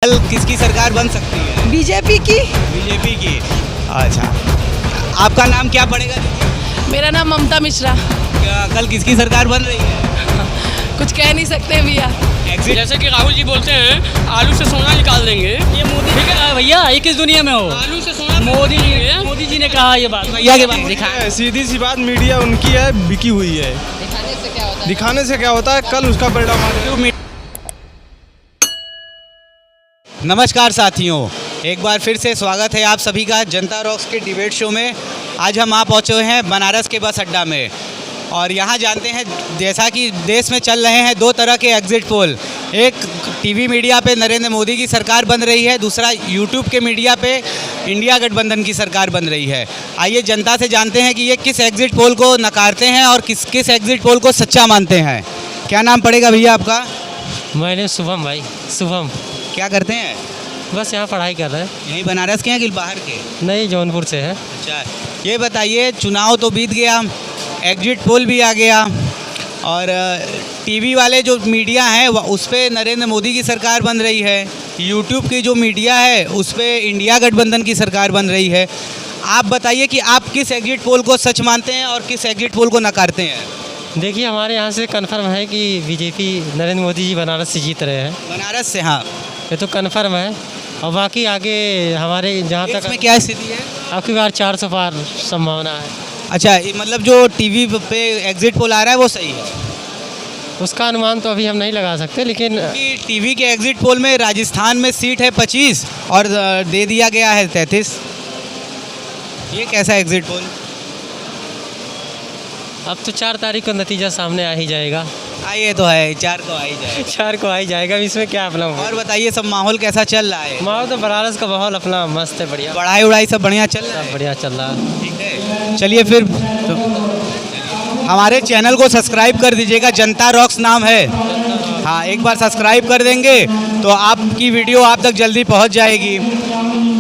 कल किसकी सरकार बन सकती है? बीजेपी की। बीजेपी की। अच्छा, आपका नाम क्या पड़ेगा दीदी? मेरा नाम ममता मिश्रा। कल किसकी सरकार बन रही है? कुछ कह नहीं सकते भैया। एग्जिट जैसे कि राहुल जी बोलते हैं आलू से सोना निकाल देंगे, ये मोदी ठीक है भैया, ये किस दुनिया में हो? आलू से सोना मोदी जी ने कहा ये बात। भैया के बात सीधी सी बात, मीडिया उनकी है, बिकी हुई है। दिखाने से क्या होता है, कल उसका परिणाम आ जाएगा। नमस्कार साथियों, एक बार फिर से स्वागत है आप सभी का जनता रॉक्स के डिबेट शो में। आज हम आ पहुँचे हैं बनारस के बस अड्डा में और यहाँ जानते हैं जैसा कि देश में चल रहे हैं दो तरह के एग्जिट पोल। एक टीवी मीडिया पे नरेंद्र मोदी की सरकार बन रही है, दूसरा यूट्यूब के मीडिया पे इंडिया गठबंधन की सरकार बन रही है। आइए जनता से जानते हैं कि ये किस एग्जिट पोल को नकारते हैं और किस एग्जिट पोल को सच्चा मानते हैं। क्या नाम पड़ेगा भैया आपका? मैंने शुभम भाई, शुभम। क्या करते हैं? बस यहाँ पढ़ाई कर रहे हैं। यहीं बनारस के हैं कि बाहर के? नहीं, जौनपुर से है। अच्छा, ये बताइए, चुनाव तो बीत गया, एग्जिट पोल भी आ गया और टीवी वाले जो मीडिया है उस पर नरेंद्र मोदी की सरकार बन रही है, यूट्यूब की जो मीडिया है उस पर इंडिया गठबंधन की सरकार बन रही है। आप बताइए कि आप किस एग्जिट पोल को सच मानते हैं और किस एग्जिट पोल को नकारते हैं? देखिए, हमारे यहाँ से कन्फर्म है कि बीजेपी नरेंद्र मोदी जी बनारस से जीत रहे हैं। बनारस से? हाँ, ये तो कन्फर्म है। और बाकी आगे हमारे जहाँ तक इसमें क्या स्थिति है? आपकी बार 400 पार संभावना है। अच्छा, मतलब जो टीवी पे एग्जिट पोल आ रहा है वो सही है? उसका अनुमान तो अभी हम नहीं लगा सकते, लेकिन कि टीवी के एग्जिट पोल में राजस्थान में सीट है 25 और दे दिया गया है 33। ये कैसा एग्जिट पोल? अब तो 4 तारीख को नतीजा सामने आ ही जाएगा। ये तो है, 4 को आ ही जाए। 4 को आ ही जाएगा, इसमें क्या अपना। और बताइए, सब माहौल कैसा चल रहा है? माहौल तो बनारस का माहौल अपना मस्त है, बढ़िया। पढ़ाई उड़ाई सब बढ़िया चल रहा है? बढ़िया चल रहा है। ठीक है, चलिए फिर हमारे चैनल को सब्सक्राइब कर दीजिएगा, जनता रॉक्स नाम है। हाँ, एक बार सब्सक्राइब कर देंगे तो आपकी वीडियो आप तक जल्दी पहुंच जाएगी।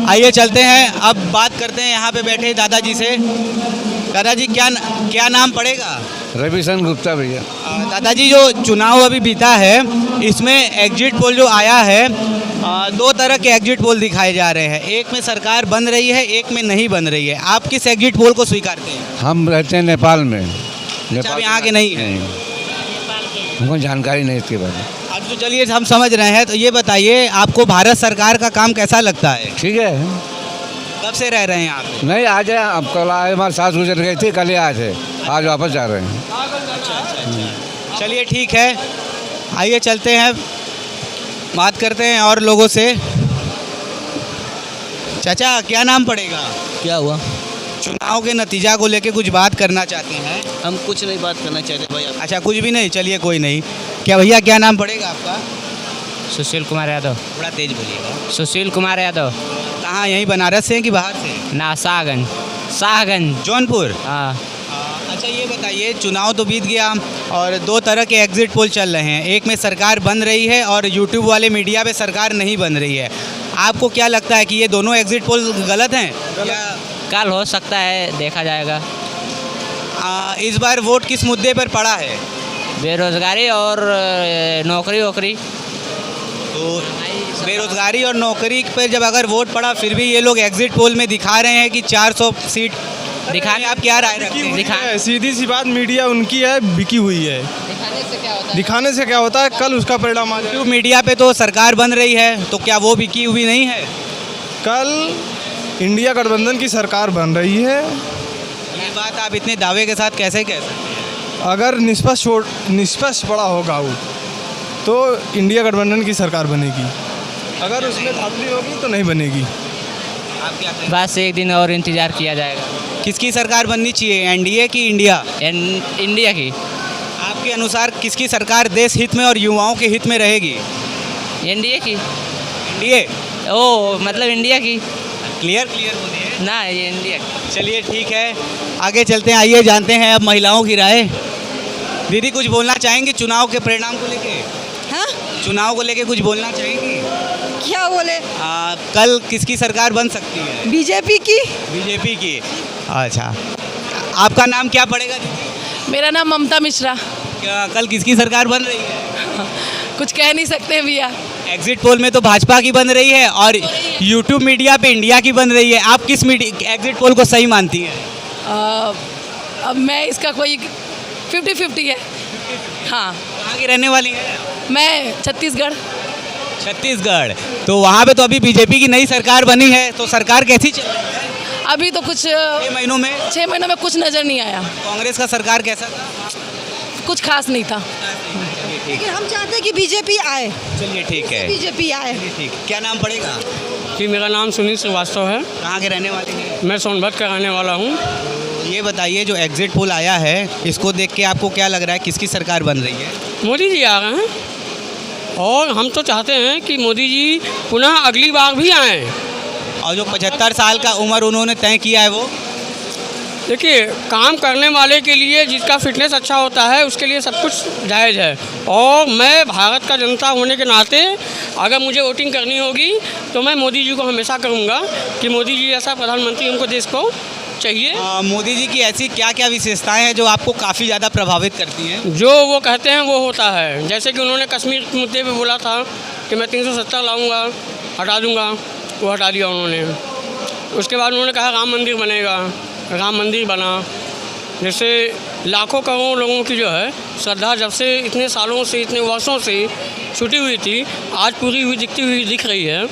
आइए चलते हैं, अब बात करते हैं यहाँ पे बैठे दादाजी से। दादाजी क्या नाम पड़ेगा? रविशन गुप्ता भैया। दादाजी, जो चुनाव अभी बीता है इसमें एग्जिट पोल जो आया है, दो तरह के एग्जिट पोल दिखाए जा रहे हैं। एक में सरकार बन रही है, एक में नहीं बन रही है। आप किस एग्जिट पोल को स्वीकारते हैं? हम रहते हैं नेपाल में। अच्छा, आप यहाँ के नहीं हैं? हमको जानकारी नहीं इसके बारे में। अब तो चलिए हम समझ रहे हैं, तो ये बताइए आपको भारत सरकार का काम कैसा लगता है? ठीक है। कब से रह रहे हैं यहाँ पे? नहीं, आज है, अब कल आए, हमारे सास गुजर गई थी, कल ही आज है, आज वापस जा रहे हैं। चलिए ठीक है, आइए चलते हैं, बात करते हैं और लोगों से। चाचा, क्या नाम पड़ेगा? क्या हुआ? चुनाव के नतीजा को लेके कुछ बात करना चाहते हैं? हम कुछ नहीं बात करना चाहते भैया। अच्छा, कुछ भी नहीं, चलिए कोई नहीं। क्या भैया, क्या नाम पड़ेगा आपका? सुशील कुमार यादव। थोड़ा तेज बोलिएगा। सुशील कुमार यादव। कहाँ, यहीं बनारस से हैं कि बाहर से? ना, शाहगंज। जौनपुर? हाँ। अच्छा, ये बताइए, चुनाव तो बीत गया और दो तरह के एग्जिट पोल चल रहे हैं। एक में सरकार बन रही है और यूट्यूब वाले मीडिया पे सरकार नहीं बन रही है। आपको क्या लगता है कि ये दोनों एग्जिट पोल गलत हैं या? कल हो सकता है, देखा जाएगा। इस बार वोट किस मुद्दे पर पड़ा है? बेरोजगारी और नौकरी वोकरी। तो बेरोजगारी और नौकरी पर जब अगर वोट पड़ा, फिर भी ये लोग एग्जिट पोल में दिखा रहे हैं कि 400 सीट दिखाने। आप क्या राय रखते हैं? सीधी सी बात, मीडिया उनकी है, बिकी हुई है। दिखाने से क्या होता है, कल उसका परिणाम आ जाएगा। मीडिया पे तो सरकार बन रही है, तो क्या वो बिकी हुई नहीं है? कल इंडिया गठबंधन की सरकार बन रही है। ये बात आप इतने दावे के साथ कैसे कह सकते हैं? अगर निष्पक्ष बड़ा होगा वो, तो इंडिया गठबंधन की सरकार बनेगी। अगर उसमें धांधली होगी तो नहीं बनेगी। आप क्या कहें? बस एक दिन और इंतजार किया जाएगा। किसकी सरकार बननी चाहिए, एनडीए की इंडिया? इंडिया की। आपके अनुसार किसकी सरकार देश हित में और युवाओं के हित में रहेगी? एनडीए की। एनडीए? ओ, मतलब इंडिया की। क्लियर बोलिए ना, ये इंडिया की। चलिए ठीक है, आगे चलते हैं। आइए जानते हैं अब महिलाओं की राय। दीदी, कुछ बोलना चाहेंगी चुनाव के परिणाम को लेके? हाँ, चुनाव को लेके कुछ बोलना चाहेंगी? क्या बोले? कल किसकी सरकार बन सकती है? बीजेपी की। बीजेपी की। अच्छा, आपका नाम क्या पड़ेगा दीदी? मेरा नाम ममता मिश्रा। कल किसकी सरकार बन रही है? कुछ कह नहीं सकते भैया। एग्जिट पोल में तो भाजपा की बन रही है और यूट्यूब मीडिया पे इंडिया की बन रही है। आप किस एग्जिट पोल को सही मानती हैं? अब मैं इसका कोई 50-50 है। हाँ, कहाँ की रहने वाली हैं? मैं छत्तीसगढ़। छत्तीसगढ़। तो वहाँ पे तो अभी बीजेपी की नई सरकार बनी है, तो सरकार कैसी चल रही है अभी तो कुछ 6 महीनों में? 6 महीनों में कुछ नज़र नहीं आया, कांग्रेस का सरकार कैसा था? कुछ खास नहीं था। लेकिन हम चाहते हैं कि बीजेपी आए, चलिए ठीक है, बीजेपी आए। ठीक। क्या नाम पड़ेगा? जी मेरा नाम सुनील श्रीवास्तव है। कहाँ के रहने वाले हैं? मैं सोनभद्र का रहने वाला हूँ। ये बताइए, जो एग्जिट पोल आया है, इसको देख के आपको क्या लग रहा है, किसकी सरकार बन रही है? मोदी जी आ रहे हैं और हम तो चाहते हैं कि मोदी जी पुनः अगली बार भी आएँ। और जो 75 साल का उम्र उन्होंने तय किया है, वो देखिए, काम करने वाले के लिए जिसका फिटनेस अच्छा होता है उसके लिए सब कुछ जायज़ है। और मैं भारत का जनता होने के नाते अगर मुझे वोटिंग करनी होगी तो मैं मोदी जी को हमेशा कहूँगा कि मोदी जी ऐसा प्रधानमंत्री हमको देश को चाहिए। मोदी जी की ऐसी क्या क्या विशेषताएं हैं जो आपको काफ़ी ज़्यादा प्रभावित करती हैं? जो वो कहते हैं वो होता है। जैसे कि उन्होंने कश्मीर के मुद्दे पे बोला था कि मैं 370 लाऊंगा, हटा दूंगा, वो हटा दिया उन्होंने। उसके बाद उन्होंने कहा राम मंदिर बनेगा, राम मंदिर बना। जैसे लाखों करोड़ों लोगों की जो है श्रद्धा जब से इतने सालों से, इतने वर्षों से छुटी हुई थी, आज पूरी हुई दिख रही है।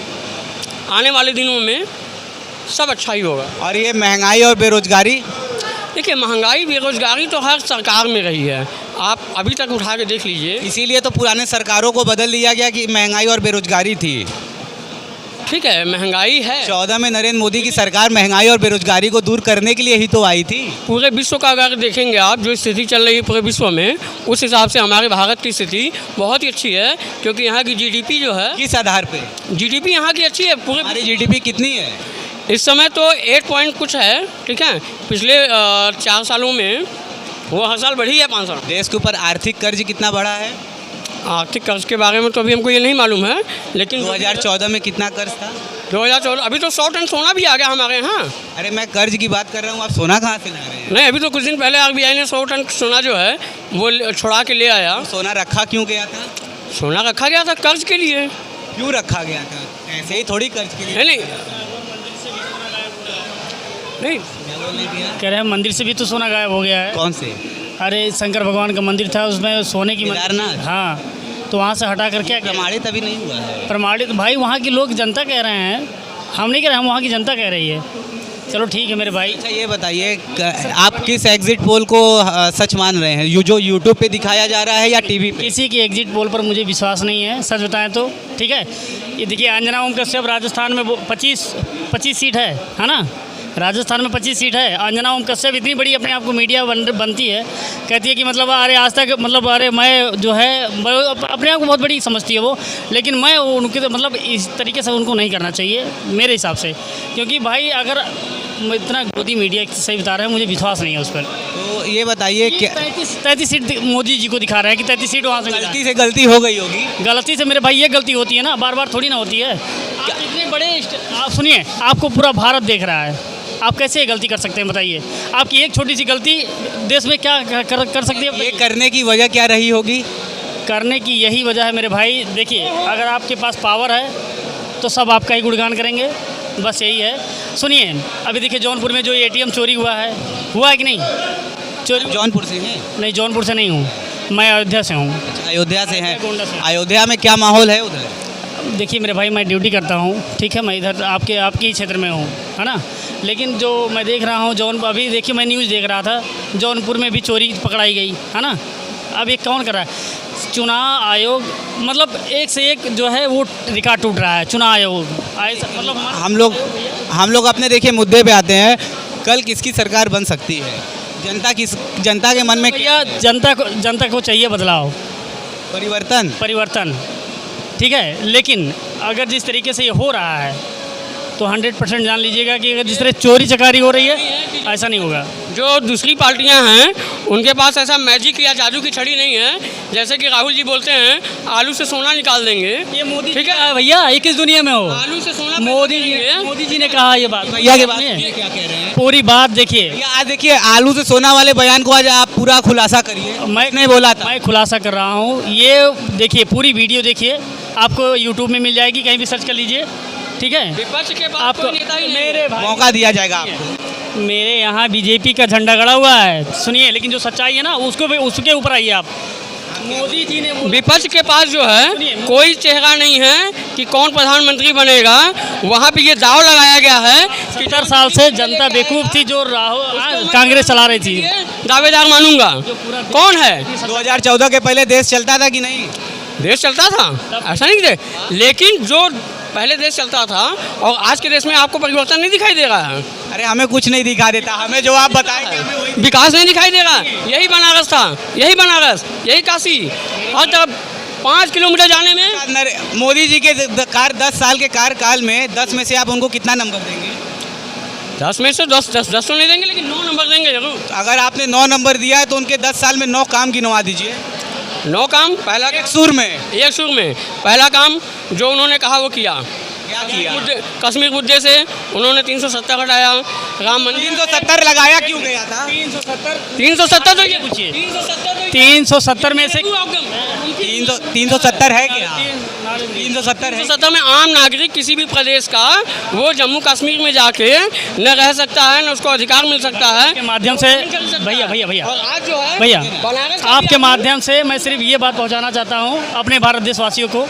आने वाले दिनों में सब अच्छा ही होगा। और ये महंगाई और बेरोजगारी? देखिए, महंगाई बेरोजगारी तो हर सरकार में रही है, आप अभी तक उठा के देख लीजिए। इसीलिए तो पुराने सरकारों को बदल दिया गया कि महंगाई और बेरोजगारी थी। ठीक है, महंगाई है। 14 में नरेंद्र मोदी की सरकार महंगाई और बेरोजगारी को दूर करने के लिए ही तो आई थी। पूरे विश्व का अगर देखेंगे आप, जो स्थिति चल रही है पूरे विश्व में, उस हिसाब से हमारे भारत की स्थिति बहुत ही अच्छी है। क्योंकि यहाँ की जीडीपी जो है, किस आधार पे? जीडीपी यहाँ की अच्छी है। पूरे हमारी जीडीपी कितनी है इस समय? तो 8 पॉइंट कुछ है। ठीक है, पिछले 4 सालों में वो हर साल बढ़ी है 5 साल। देश के ऊपर आर्थिक कर्ज कितना बढ़ा है? आर्थिक कर्ज के बारे में तो अभी हमको ये नहीं मालूम है, लेकिन 2014 में कितना कर्ज था? 2014 अभी तो 100 टन सोना भी आ गया हमारे यहाँ। अरे मैं कर्ज की बात कर रहा हूँ, आप सोना कहाँ से ला रहे हैं? नहीं, अभी तो कुछ दिन पहले आरबीआई ने 100 टन सोना जो है वो छुड़ा के ले आया। सोना रखा क्यों गया था? सोना रखा गया था कर्ज के लिए। क्यों रखा गया था? ऐसे ही थोड़ी कर्ज के लिए। नहीं नहीं, कह रहे हैं मंदिर से भी तो सोना गायब हो गया है। कौन से? अरे शंकर भगवान का मंदिर था, उसमें सोने की केदारनाथ? हाँ, तो वहाँ से हटा कर क्या प्रमाणित अभी नहीं हुआ है। प्रमाणित? भाई वहाँ की लोग जनता कह रहे हैं, हम नहीं कह रहे, हम वहाँ की जनता कह रही है। चलो ठीक है मेरे भाई। अच्छा ये बताइए, आप किस एग्जिट पोल को सच मान रहे हैं? जो यूट्यूब पे दिखाया जा रहा है या टीवी पे? किसी की एग्जिट पोल पर मुझे विश्वास नहीं है, सच बताएं तो। ठीक है, ये देखिए, अंजना ओम कश्यप राजस्थान में 25 सीट है ना? राजस्थान में 25 सीट है। अंजना ओम कश्यप इतनी बड़ी अपने आप को मीडिया बनती है, कहती है कि मतलब अरे आज तक मतलब अरे मैं जो है अपने आप को बहुत बड़ी समझती है वो, लेकिन मैं उनके मतलब इस तरीके से उनको नहीं करना चाहिए मेरे हिसाब से। क्योंकि भाई अगर इतना गोदी मीडिया सही बता रहे हैं, मुझे विश्वास नहीं है उस पर। तो ये बताइए, क्या 33 सीट मोदी जी को दिखा रहा है कि 33 सीट वहाँ से मिला है। गलती से गलती हो गई होगी? गलती से मेरे भाई ये गलती होती है ना, बार बार थोड़ी ना होती है। आप इतने बड़े आप सुनिए, आपको पूरा भारत देख रहा है, आप कैसे ये गलती कर सकते हैं बताइए? आपकी एक छोटी सी गलती देश में क्या कर सकती है? ये करने की वजह क्या रही होगी? करने की यही वजह है मेरे भाई, देखिए, अगर आपके पास पावर है तो सब आपका ही गुणगान करेंगे, बस यही है। सुनिए, अभी देखिए जौनपुर में जो एटीएम चोरी हुआ है कि नहीं? चोरी जौनपुर से हैं? नहीं, जौनपुर से नहीं हूँ, मैं अयोध्या से हूँ। अयोध्या से हैं? गोंडा से। अयोध्या में क्या माहौल है उधर? देखिए मेरे भाई, मैं ड्यूटी करता हूँ, ठीक है, मैं इधर आपके ही क्षेत्र में हूँ, है ना? लेकिन जो मैं देख रहा हूँ अभी देखिए, मैं न्यूज़ देख रहा था, जौनपुर में भी चोरी पकड़ाई गई, है ना? अब ये कौन कर रहा है? चुनाव आयोग, मतलब एक से एक जो है वो रिकॉर्ड टूट रहा है। चुनाव आयोग मतलब हम लोग अपने देखिए मुद्दे पे आते हैं। कल किसकी सरकार बन सकती है? जनता के मन में भैया, जनता को चाहिए बदलाव, परिवर्तन। ठीक है, लेकिन अगर जिस तरीके से ये हो रहा है तो 100% जान लीजिएगा कि अगर जिस तरह चोरी चकारी हो रही है, ऐसा नहीं होगा। जो दूसरी पार्टियां हैं उनके पास ऐसा मैजिक या जादू की छड़ी नहीं है। जैसे कि राहुल जी बोलते हैं आलू से सोना निकाल देंगे। ये मोदी ठीक है भैया, ये किस दुनिया में हो? आलू से सोना मोदी जी ने कहा ये बात। भैया के बात क्या कह रहे हैं? पूरी बात देखिए। भैया आज देखिए, आलू से सोना वाले बयान को आज आप पूरा खुलासा करिए। मैं नहीं बोला था? मैं खुलासा कर रहा हूँ, ये देखिए, पूरी वीडियो देखिए, आपको यूट्यूब में मिल जाएगी, कहीं भी सर्च कर लीजिए, ठीक है। विपक्ष के पास आपको कोई नेता ही नहीं है। मेरे भाई, मौका दिया जाएगा आपको। मेरे यहाँ बीजेपी का झंडा गड़ा हुआ है, सुनिए, लेकिन जो सच्चाई है ना उसके ऊपर आइए आप। मोदी जी ने विपक्ष के पास जो है कोई चेहरा नहीं है कि कौन प्रधानमंत्री बनेगा। वहाँ पे ये दाव लगाया गया है कि 70 साल से जनता बेवकूफ़ थी जो राहुल कांग्रेस चला रही थी। दावेदार मानूंगा। कौन है? 2014 के पहले देश चलता था कि नहीं? देश चलता था, ऐसा नहीं थे, लेकिन जो पहले देश चलता था और आज के देश में आपको परिवर्तन नहीं दिखाई दे रहा है। अरे हमें कुछ नहीं दिखा देता, हमें जो आप बताएंगे हमें वही। विकास नहीं दिखाई दे रहा। यही बनारस था, यही बनारस, यही काशी, हर तरफ 5 किलोमीटर जाने में। मोदी जी के 10 साल के कार्यकाल में 10 में से आप उनको कितना नंबर देंगे? 10 में से 10 तो नहीं देंगे, लेकिन 9 नंबर देंगे जरूर। अगर आपने 9 नंबर दिया है तो उनके 10 साल में 9 काम गिनवा दीजिए। 9 काम। पहला एक सुर में पहला काम जो उन्होंने कहा वो किया। क्या किया? कश्मीर मुद्दे से उन्होंने 370 हटाया। राम मंदिर 370 लगाया क्यों गया था? 370 तो ये पूछिए। 370 में से 370 है क्या? 370 है। 370 में आम नागरिक किसी भी प्रदेश का वो जम्मू कश्मीर में जाके न रह सकता है, न उसको अधिकार मिल सकता है के माध्यम से। भैया और आज जो है भैया बनारस का आपके भी- माध्यम से मैं सिर्फ ये बात पहुंचाना चाहता हूं अपने भारत देशवासियों को,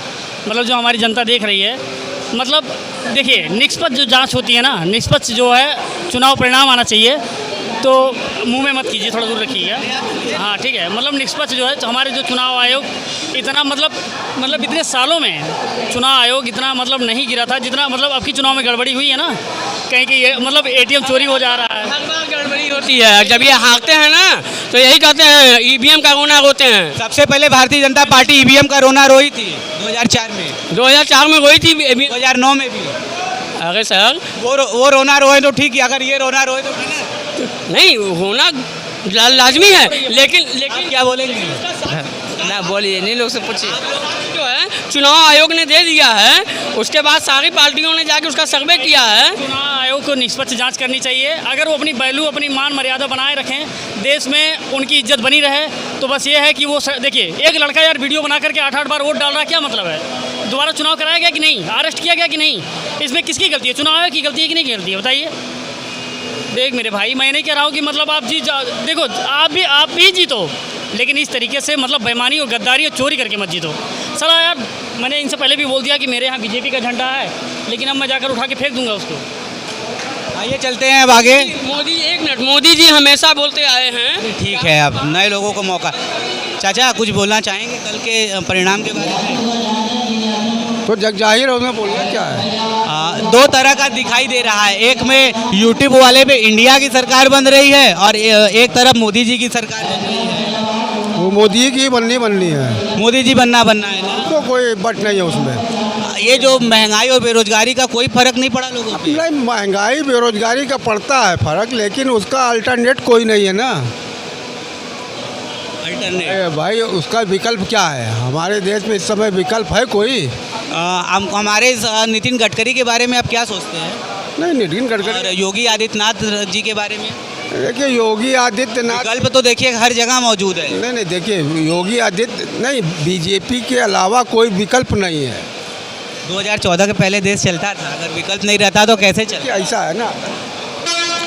मतलब जो हमारी जनता देख रही है, मतलब देखिए, निष्पक्ष जो जांच होती है ना, निष्पक्ष जो है चुनाव परिणाम आना चाहिए, तो मुंह में मत कीजिए, थोड़ा दूर रखिएगा। हाँ ठीक है, मतलब निष्पक्ष जो है हमारे जो चुनाव आयोग इतना मतलब इतने सालों में चुनाव आयोग इतना मतलब नहीं गिरा था जितना मतलब अब की चुनाव में गड़बड़ी हुई है ना, कहीं कि ये मतलब ATM चोरी हो जा रहा है। हर बार गड़बड़ी होती है। जब ये हारते हैं ना तो यही कहते हैं EVM का रोना रोते हैं। सबसे पहले भारतीय जनता पार्टी EVM का रोना रोई थी 2004 में, 2004 में रोई थी। 2009 में भी। अरे सर, वो रोना रोए तो ठीक है, अगर ये रोना रोए तो ठीक है। नहीं होना लाजमी है, लेकिन क्या बोलेंगे? ना बोलिए, नहीं लोग से पूछिए। जो है चुनाव आयोग ने दे दिया है, उसके बाद सारी पार्टियों ने जाके उसका सर्वे किया है। चुनाव आयोग को निष्पक्ष जांच करनी चाहिए। अगर वो अपनी वैल्यू, अपनी मान मर्यादा बनाए रखें, देश में उनकी इज्जत बनी रहे, तो बस ये है कि वो देखिए, एक लड़का यार वीडियो बना करके 8-8 बार वोट डाल रहा है, क्या मतलब है? दोबारा चुनाव कराया गया कि नहीं? अरेस्ट किया गया कि नहीं? इसमें किसकी गलती है? चुनाव आयोग की गलती है कि नहीं गलती है? बताइए। देख मेरे भाई, मैं नहीं कह रहा हूँ कि मतलब आप देखो, आप भी जीतो, लेकिन इस तरीके से मतलब बेईमानी और गद्दारी और चोरी करके मत जीतो। साला यार, मैंने इनसे पहले भी बोल दिया कि मेरे यहाँ बीजेपी का झंडा है, लेकिन अब मैं जाकर उठा के फेंक दूंगा उसको। आइए चलते हैं अब आगे। एक मिनट, मोदी जी हमेशा बोलते आए हैं। ठीक है, अब नए लोगों को मौका। चाचा कुछ बोलना चाहेंगे कल के परिणाम के बारे में? तो जग जाहिर है, उसमें बोलना क्या है। 2 तरह का दिखाई दे रहा है, एक में यूट्यूब वाले पे इंडिया की सरकार बन रही है और एक तरफ मोदी जी की सरकार बन रही है। वो मोदी की बननी है, मोदी जी बनना है ना। तो कोई बट नहीं है उसमें। ये जो महंगाई और बेरोजगारी का कोई फर्क नहीं पड़ा लोगों पे? नहीं, महंगाई बेरोजगारी का पड़ता है फर्क, लेकिन उसका अल्टरनेट कोई नहीं है ना। अल्टरनेट भाई उसका विकल्प क्या है? हमारे देश में इस समय विकल्प है कोई? हमारे नितिन गडकरी के बारे में आप क्या सोचते हैं? नहीं, नितिन और गडकरी, योगी आदित्यनाथ जी के बारे में? देखिए योगी आदित्यनाथ, विकल्प तो देखिए हर जगह मौजूद है। नहीं देखिए, योगी आदित्य नहीं, बीजेपी के अलावा कोई विकल्प नहीं है। 2014 के पहले देश चलता था, अगर विकल्प नहीं रहता तो कैसे देखिए चलता? ऐसा है ना,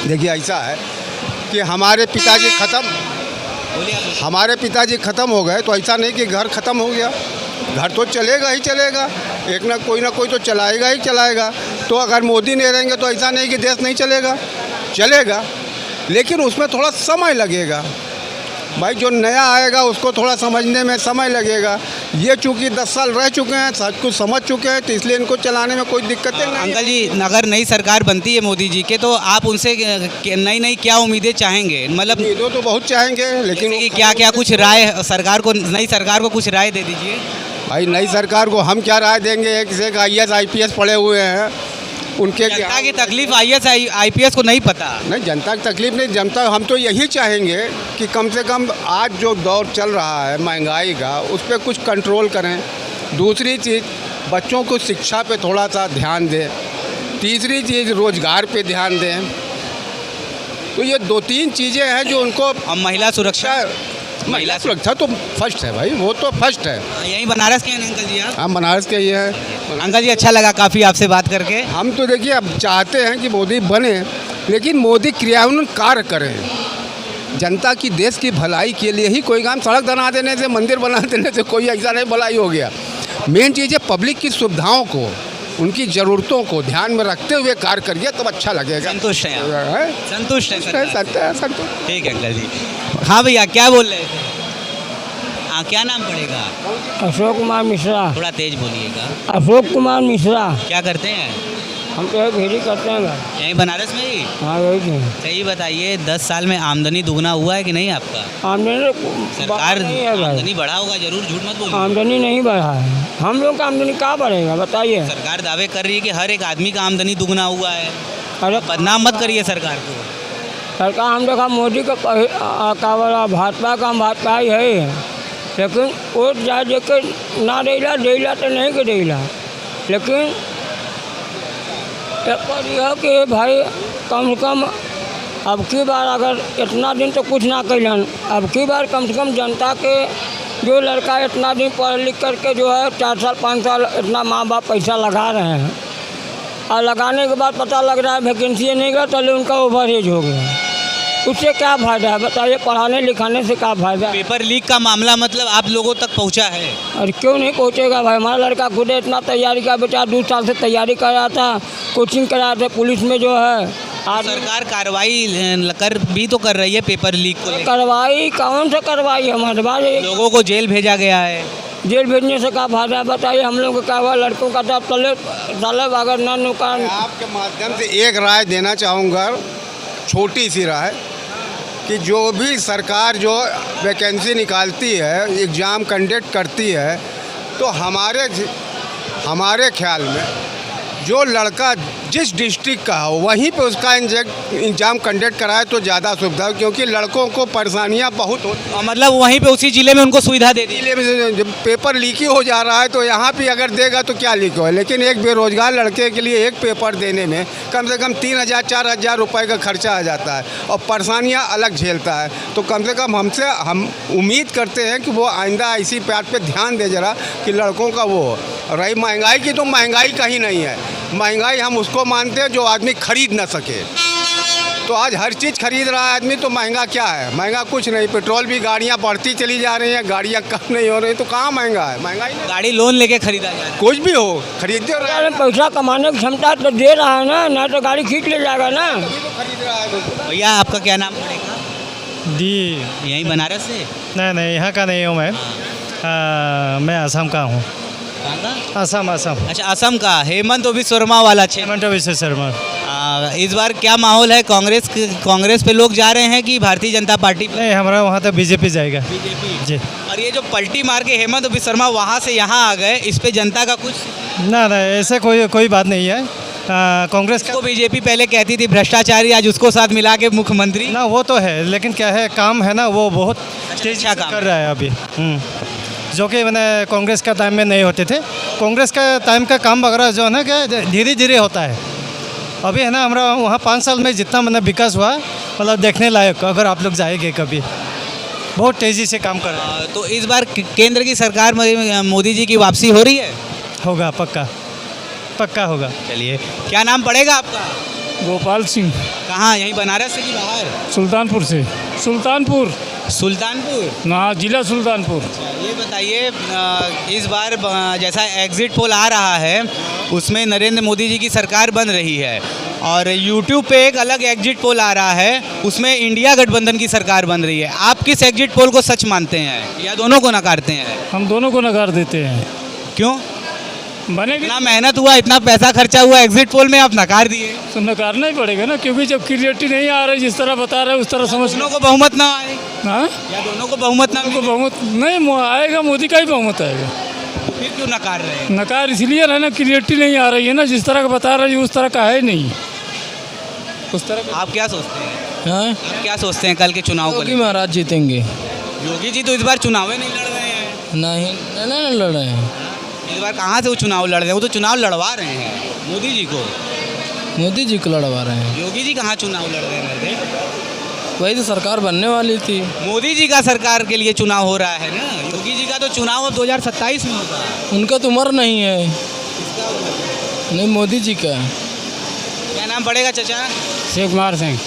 देखिए ऐसा है कि हमारे पिताजी ख़त्म हो गए, तो ऐसा नहीं कि घर ख़त्म हो गया। घर तो चलेगा ही चलेगा, एक ना कोई तो चलाएगा ही चलाएगा। तो अगर मोदी नहीं रहेंगे तो ऐसा नहीं कि देश नहीं चलेगा, लेकिन उसमें थोड़ा समय लगेगा। भाई जो नया आएगा उसको थोड़ा समझने में समय लगेगा। ये चूँकि 10 साल रह चुके हैं, सब कुछ समझ चुके हैं, तो इसलिए इनको चलाने में कोई दिक्कतें नहीं। अंकल जी, अगर नई सरकार बनती है मोदी जी के, तो आप उनसे नई क्या उम्मीदें चाहेंगे? मतलब उम्मीदें तो बहुत चाहेंगे, लेकिन कि क्या कुछ राय सरकार को, नई सरकार को कुछ राय दे दीजिए। भाई नई सरकार को हम क्या राय देंगे? एक से एक IAS IPS पढ़े हुए हैं, उनके जनता की तकलीफ IAS IPS को नहीं पता। नहीं, जनता की तकलीफ नहीं, जनता, हम तो यही चाहेंगे कि कम से कम आज जो दौर चल रहा है महंगाई का, उस पर कुछ कंट्रोल करें। दूसरी चीज़, बच्चों को शिक्षा पे थोड़ा सा ध्यान दें। तीसरी चीज़, रोज़गार पे ध्यान दें। तो ये 2-3 चीज़ें हैं जो उनको। और महिला सुरक्षा महिला सुरक्षा तो फर्स्ट है भाई, वो तो फर्स्ट है। यहीं बनारस के हैं ना अंकल जी आप? हम बनारस के ये हैं। अंकल जी अच्छा लगा काफ़ी आपसे बात करके। हम तो देखिए अब चाहते हैं कि मोदी बने, लेकिन मोदी क्रियान्वयन कार्य करें। जनता की, देश की भलाई के लिए ही कोई काम, सड़क बना देने से, मंदिर बना देने से कोई ऐसा नहीं भलाई हो गया। मेन चीज़ है पब्लिक की सुविधाओं को, उनकी ज़रूरतों को ध्यान में रखते हुए कार्य करिए तब अच्छा लगेगा। संतुष्ट हैं आप? है? संतुष्ट हैं सरकार से? संतुष्ट। ठीक है अंकल जी। हाँ भैया क्या बोल रहे थे? हाँ क्या नाम पड़ेगा? अशोक कुमार मिश्रा। थोड़ा तेज बोलिएगा। अशोक कुमार मिश्रा। क्या करते हैं? हम तो खेती करते हैं। यहीं बनारस में ही? हाँ यही थे। सही बताइए 10 साल में आमदनी दुगना हुआ है कि नहीं आपका? आमदनी सरकार नहीं है भाई। आमदनी बढ़ा होगा जरूर, झूठ मत बोलिए। आमदनी नहीं बढ़ा है। हम लोग का आमदनी कहाँ बढ़ेगा बताइए? सरकार दावे कर रही है कि हर एक आदमी का आमदनी दुगना हुआ है। अरे बदनाम मत करिए सरकार को। सरकार हम देखा मोदी का का बोला भाजपा का, हम भाजपा ही है, लेकिन वोट जा देकर ना देला तो नहीं के देला। लेकिन एक बार यह है कि भाई कम से कम अब की बार अगर इतना दिन तो कुछ ना कैलन, अब की बार कम से कम जनता के जो लड़का इतना दिन पढ़ लिख करके जो है 4 साल 5 साल इतना माँ बाप पैसा लगा रहे हैं, और लगाने के बाद पता लग रहा है वैकेंसी नहीं गया, तो उनका ओवर एज हो गया। उससे क्या फ़ायदा है बताइए? पढ़ाने लिखाने से क्या फ़ायदा है? पेपर लीक का मामला मतलब आप लोगों तक पहुंचा है? और क्यों नहीं पहुँचेगा भाई? हमारा लड़का खुद इतना तैयारी का, बेटा 2 साल से तैयारी कर रहा था, कोचिंग कर रहा था पुलिस में जो है। आज सरकार कार्रवाई कर भी तो कर रही है पेपर लीक को लेकर। कार्रवाई कौन सा कार्रवाई है हमारे पास? लोगों को जेल भेजा गया है। जेल भेजने से क्या फायदा है बताइए? हम लोग को क्या हुआ? लड़कों का तलब अगर न नुकान। आपके माध्यम से एक राय देना चाहूँगा, छोटी सी राय, कि जो भी सरकार जो वैकेंसी निकालती है, एग्ज़ाम कंडक्ट करती है, तो हमारे ख्याल में जो लड़का जिस डिस्ट्रिक्ट का हो वहीं पे उसका एग्ज़ाम कंडक्ट कराए तो ज़्यादा सुविधा हो, क्योंकि लड़कों को परेशानियां बहुत होती हैं। मतलब वहीं पे उसी जिले में उनको सुविधा दे दी। जिले में जब पेपर लीक ही हो जा रहा है तो यहाँ पे अगर देगा तो क्या लीक हो, लेकिन एक बेरोजगार लड़के के लिए एक पेपर देने में कम से कम 3,000 4,000 रुपये का खर्चा आ जाता है और परेशानियाँ अलग झेलता है। तो कम से कम हम उम्मीद करते हैं कि वो आइंदा इसी बात पर ध्यान दे जरा कि लड़कों का वो रही। महंगाई की तो महंगाई कहीं नहीं है, महंगाई हम उसको मानते हैं जो आदमी खरीद ना सके। तो आज हर चीज़ खरीद रहा है आदमी, तो महंगा क्या है? महंगा कुछ नहीं। पेट्रोल भी गाड़ियाँ बढ़ती चली जा रही हैं, गाड़ियाँ कम नहीं हो रही, तो कहाँ महंगा है? महंगाई नहीं। गाड़ी लोन लेके खरीदा जा रहा है। कुछ भी हो खरीदते रहा है, पैसा कमाने की क्षमता तो दे रहा है ना तो गाड़ी खींच ले जाएगा ना। तो खरीद रहा है। भैया आपका क्या नाम पड़ेगा? दी यहीं बनारस से? नहीं यहाँ का नहीं हूँ मैं असम का हूँ। असम। अच्छा असम का। हेमंत विश्व शर्मा वाला क्षेत्र। हेमंत विश्व शर्मा। इस बार क्या माहौल है? कांग्रेस पे लोग जा रहे हैं कि भारतीय जनता पार्टी पे? नहीं, हमारा वहाँ तो बीजेपी जाएगा। बीजेपी जी। और ये जो पलटी मार के हेमंत विश्व शर्मा वहाँ से यहाँ आ गए, इस पे जनता का कुछ? ना ऐसे कोई बात नहीं है। कांग्रेस को बीजेपी पहले कहती थी भ्रष्टाचारी, आज उसको साथ मिला के मुख्यमंत्री। ना वो तो है, लेकिन क्या है काम है ना, वो बहुत तेजी से कर रहा है अभी। जो कि मैंने कांग्रेस का टाइम में नहीं होते थे। कांग्रेस का टाइम का काम वगैरह जो है ना क्या धीरे धीरे होता है। अभी है ना हमारा वहाँ 5 साल में जितना मतलब विकास हुआ, मतलब देखने लायक, अगर आप लोग जाएंगे कभी, बहुत तेज़ी से काम कर रहा है। तो इस बार केंद्र की सरकार में मोदी जी की वापसी हो रही है? होगा, पक्का होगा। चलिए, क्या नाम पड़ेगा आपका? गोपाल सिंह। कहाँ? यहीं बनारस से कि बाहर? सुल्तानपुर से। सुल्तानपुर ना जिला सुल्तानपुर। ये बताइए इस बार जैसा एग्जिट पोल आ रहा है उसमें नरेंद्र मोदी जी की सरकार बन रही है, और यूट्यूब पे एक अलग एग्जिट पोल आ रहा है उसमें इंडिया गठबंधन की सरकार बन रही है। आप किस एग्जिट पोल को सच मानते हैं या दोनों को नकारते हैं? हम दोनों को नकार देते हैं। क्यों? बनेगी इतना मेहनत हुआ, इतना पैसा खर्चा हुआ, एग्जिट पोल में आप नकार दिए तो नकारना ही पड़ेगा ना, क्योंकि जब क्लियरिटी नहीं आ रही जिस तरह बता रहे हैं उस तरह समझ। दोनों को बहुमत ना आए? हाँ, या दोनों को बहुमत ना को बहुमत नहीं आएगा, मोदी का ही बहुमत आएगा। फिर क्यों नकार रहे हैं? नकार इसलिए है ना, क्लियरिटी नहीं आ रही है ना, जिस तरह का बता रहे हैं उस तरह का है नहीं, उस तरह। आप क्या सोचते हैं? हाँ, आप क्या सोचते हैं कल के चुनाव को? महाराज जीतेंगे। योगी जी तो इस बार चुनाव नहीं लड़ रहे हैं। नहीं लड़ रहे हैं। इस बार कहाँ से वो चुनाव लड़ रहे हैं? वो तो चुनाव लड़वा रहे हैं मोदी जी को लड़वा रहे हैं। योगी जी कहाँ चुनाव लड़ रहे हैं? वही तो सरकार बनने वाली थी। मोदी जी का सरकार के लिए चुनाव हो रहा है ना, योगी जी का तो चुनाव अब 2027 में होगा। उनका तो उम्र नहीं है। नहीं, मोदी जी का। क्या नाम पड़ेगा चाचा? शिव कुमार सिंह,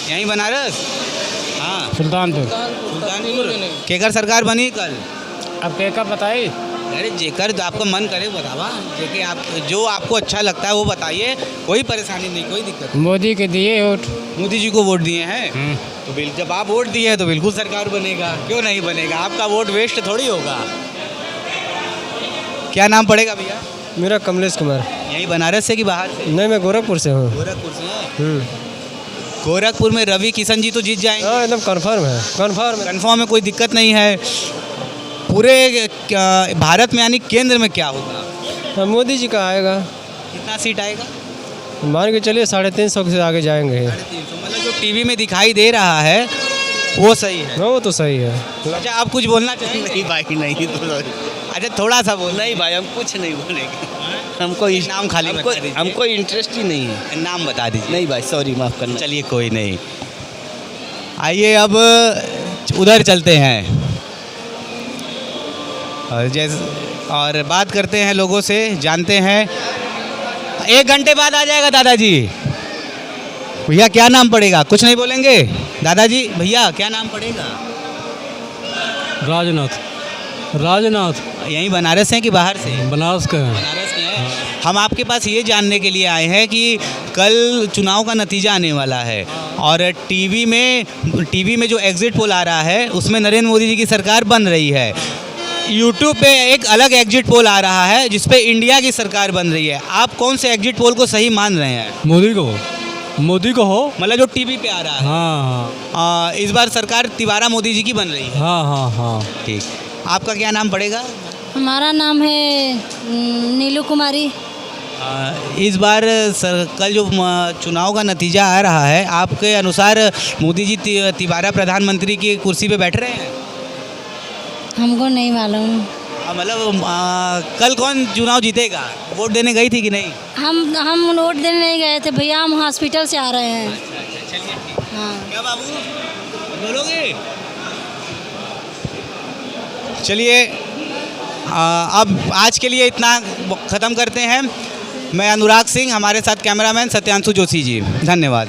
यहीं बनारस? हाँ, सुल्तानपुर। सुल्तानपुर। केकर सरकार बनी कल? अब क्या बताइए? अरे जेकर जो आपका मन करे बतावा, जेके आप जो आपको अच्छा लगता है वो बताइए, कोई परेशानी नहीं, कोई दिक्कत नहीं। मोदी के दिए वोट। मोदी जी को वोट दिए हैं तो बिल्कुल, जब आप वोट दिए हैं तो बिल्कुल सरकार बनेगा, क्यों नहीं बनेगा? आपका वोट वेस्ट थोड़ी होगा। क्या नाम पड़ेगा भैया? मेरा कमलेश कुमार। यहीं बनारस से कि बाहर से? नहीं, मैं गोरखपुर से हूँ। गोरखपुर से हैं? गोरखपुर में रवि किशन जी तो जीत जाएंगे? हाँ, एकदम कन्फर्म है। कन्फर्म है, कोई दिक्कत नहीं है। पूरे भारत में यानी केंद्र में क्या होगा? हाँ, मोदी जी का आएगा। कितना सीट आएगा? मान के चलिए 350 से आगे जाएंगे। 350, मतलब जो टीवी में दिखाई दे रहा है वो सही है। वो तो सही है। अच्छा, आप कुछ बोलना चाहेंगे? नहीं भाई, नहीं तो अच्छा, थोड़ा सा बोल। नहीं भाई, हम कुछ नहीं बोलेंगे। हमको नाम खाली बता दीजिए। हमको इंटरेस्ट ही नहीं है। नाम बता दीजिए। नहीं भाई, सॉरी, माफ़ करना। चलिए, कोई नहीं। आइए अब उधर चलते हैं और बात करते हैं लोगों से, जानते हैं। 1 घंटे बाद आ जाएगा दादाजी। भैया क्या नाम पड़ेगा? कुछ नहीं बोलेंगे दादाजी? भैया क्या नाम पड़ेगा? राजनाथ। यहीं बनारस हैं कि बाहर से? बनारस का है। बनारस के हैं। हम आपके पास ये जानने के लिए आए हैं कि कल चुनाव का नतीजा आने वाला है और टीवी में जो एग्जिट पोल आ रहा है उसमें नरेंद्र मोदी जी की सरकार बन रही है। यूट्यूब पे एक अलग एग्जिट पोल आ रहा है जिस पे इंडिया की सरकार बन रही है। आप कौन से एग्जिट पोल को सही मान रहे हैं? मोदी को हो। मतलब जो टीवी पे आ रहा है। हाँ। इस बार सरकार तिवारा मोदी जी की बन रही है। हाँ। ठीक। आपका क्या नाम पड़ेगा? हमारा नाम है नीलू कुमारी। इस बार कल जो चुनाव का नतीजा आ रहा है, आपके अनुसार मोदी जी तिवारा प्रधानमंत्री की कुर्सी पे बैठ रहे हैं? हमको नहीं मालूम। मतलब कल कौन चुनाव जीतेगा? वोट देने गई थी कि नहीं? हम वोट देने नहीं गए थे भैया, हम हॉस्पिटल से आ रहे हैं। अच्छा, चलिए ठीक। हाँ। क्या बाबू बोलोगे? चलिए, अब आज के लिए इतना ख़त्म करते हैं। मैं अनुराग सिंह, हमारे साथ कैमरामैन सत्यांशु जोशी जी। धन्यवाद।